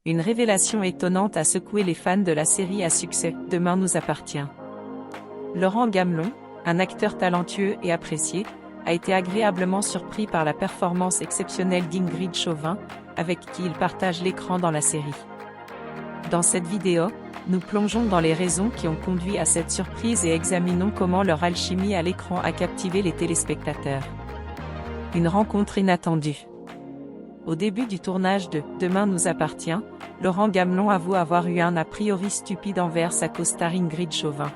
Une révélation étonnante a secoué les fans de la série à succès, Demain nous appartient. Laurent Gamelon, un acteur talentueux et apprécié, a été agréablement surpris par la performance exceptionnelle d'Ingrid Chauvin, avec qui il partage l'écran dans la série. Dans cette vidéo, nous plongeons dans les raisons qui ont conduit à cette surprise et examinons comment leur alchimie à l'écran a captivé les téléspectateurs. Une rencontre inattendue. Au début du tournage de Demain nous appartient, Laurent Gamelon avoue avoir eu un a priori stupide envers sa co-star Ingrid Chauvin.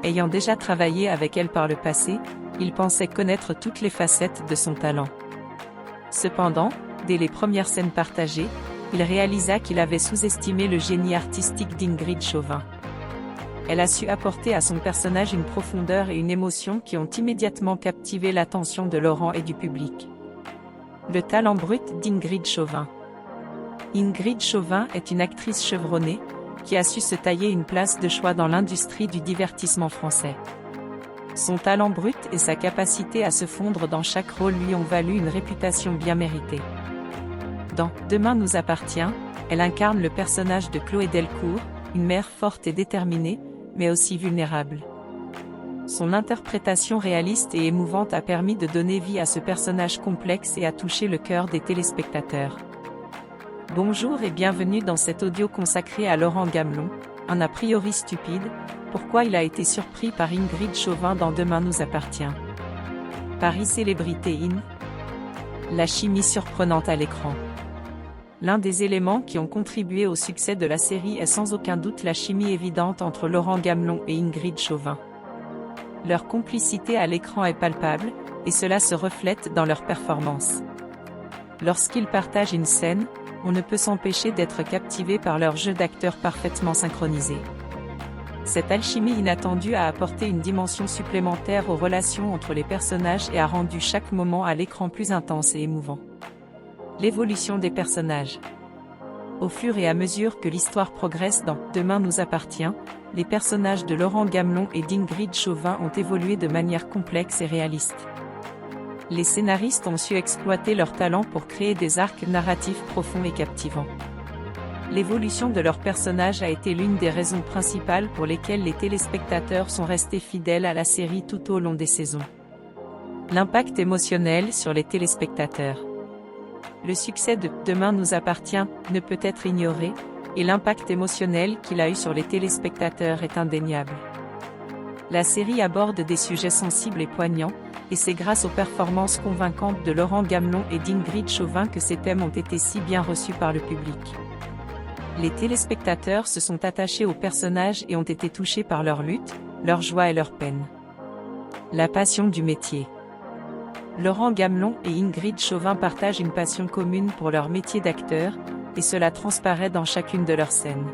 Ayant déjà travaillé avec elle par le passé, il pensait connaître toutes les facettes de son talent. Cependant, dès les premières scènes partagées, il réalisa qu'il avait sous-estimé le génie artistique d'Ingrid Chauvin. Elle a su apporter à son personnage une profondeur et une émotion qui ont immédiatement captivé l'attention de Laurent et du public. Le talent brut d'Ingrid Chauvin. Ingrid Chauvin est une actrice chevronnée, qui a su se tailler une place de choix dans l'industrie du divertissement français. Son talent brut et sa capacité à se fondre dans chaque rôle lui ont valu une réputation bien méritée. Dans Demain nous appartient, elle incarne le personnage de Chloé Delcourt, une mère forte et déterminée, mais aussi vulnérable. Son interprétation réaliste et émouvante a permis de donner vie à ce personnage complexe et a touché le cœur des téléspectateurs. Bonjour et bienvenue dans cet audio consacré à Laurent Gamelon, un a priori stupide, pourquoi il a été surpris par Ingrid Chauvin dans Demain nous appartient. Paris Célébrité In. La chimie surprenante à l'écran. L'un des éléments qui ont contribué au succès de la série est sans aucun doute la chimie évidente entre Laurent Gamelon et Ingrid Chauvin. Leur complicité à l'écran est palpable, et cela se reflète dans leurs performances. Lorsqu'ils partagent une scène, on ne peut s'empêcher d'être captivé par leur jeu d'acteur parfaitement synchronisé. Cette alchimie inattendue a apporté une dimension supplémentaire aux relations entre les personnages et a rendu chaque moment à l'écran plus intense et émouvant. L'évolution des personnages. Au fur et à mesure que l'histoire progresse dans Demain nous appartient, les personnages de Laurent Gamelon et d'Ingrid Chauvin ont évolué de manière complexe et réaliste. Les scénaristes ont su exploiter leur talent pour créer des arcs narratifs profonds et captivants. L'évolution de leurs personnages a été l'une des raisons principales pour lesquelles les téléspectateurs sont restés fidèles à la série tout au long des saisons. L'impact émotionnel sur les téléspectateurs. Le succès de Demain nous appartient ne peut être ignoré, et l'impact émotionnel qu'il a eu sur les téléspectateurs est indéniable. La série aborde des sujets sensibles et poignants, et c'est grâce aux performances convaincantes de Laurent Gamelon et d'Ingrid Chauvin que ces thèmes ont été si bien reçus par le public. Les téléspectateurs se sont attachés aux personnages et ont été touchés par leur lutte, leur joie et leur peine. La passion du métier. Laurent Gamelon et Ingrid Chauvin partagent une passion commune pour leur métier d'acteur, et cela transparaît dans chacune de leurs scènes.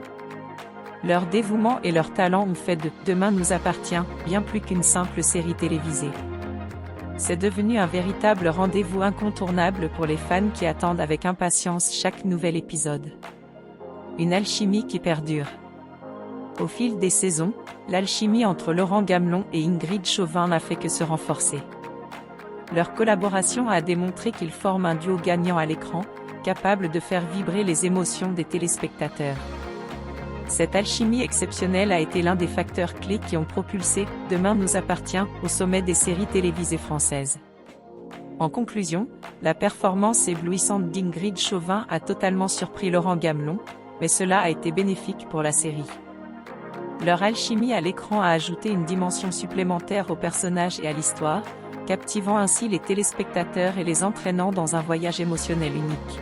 Leur dévouement et leur talent ont fait de Demain nous appartient bien plus qu'une simple série télévisée. C'est devenu un véritable rendez-vous incontournable pour les fans qui attendent avec impatience chaque nouvel épisode. Une alchimie qui perdure. Au fil des saisons, l'alchimie entre Laurent Gamelon et Ingrid Chauvin n'a fait que se renforcer. Leur collaboration a démontré qu'ils forment un duo gagnant à l'écran, capable de faire vibrer les émotions des téléspectateurs. Cette alchimie exceptionnelle a été l'un des facteurs clés qui ont propulsé Demain nous appartient au sommet des séries télévisées françaises. En conclusion, la performance éblouissante d'Ingrid Chauvin a totalement surpris Laurent Gamelon, mais cela a été bénéfique pour la série. Leur alchimie à l'écran a ajouté une dimension supplémentaire aux personnages et à l'histoire, captivant ainsi les téléspectateurs et les entraînant dans un voyage émotionnel unique.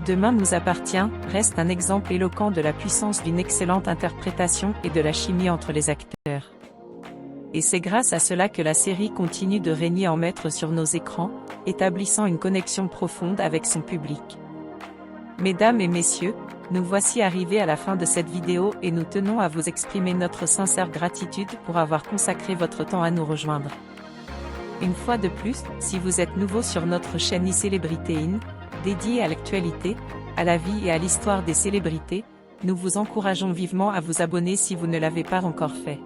Demain nous appartient reste un exemple éloquent de la puissance d'une excellente interprétation et de la chimie entre les acteurs. Et c'est grâce à cela que la série continue de régner en maître sur nos écrans, établissant une connexion profonde avec son public. Mesdames et messieurs, nous voici arrivés à la fin de cette vidéo et nous tenons à vous exprimer notre sincère gratitude pour avoir consacré votre temps à nous rejoindre. Une fois de plus, si vous êtes nouveau sur notre chaîne iCélébrité In, dédiée à l'actualité, à la vie et à l'histoire des célébrités, nous vous encourageons vivement à vous abonner si vous ne l'avez pas encore fait.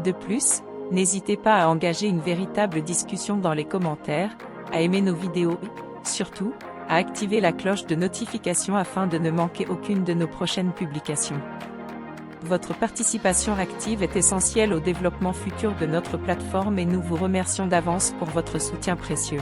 De plus, n'hésitez pas à engager une véritable discussion dans les commentaires, à aimer nos vidéos et, surtout, à activer la cloche de notification afin de ne manquer aucune de nos prochaines publications. Votre participation active est essentielle au développement futur de notre plateforme et nous vous remercions d'avance pour votre soutien précieux.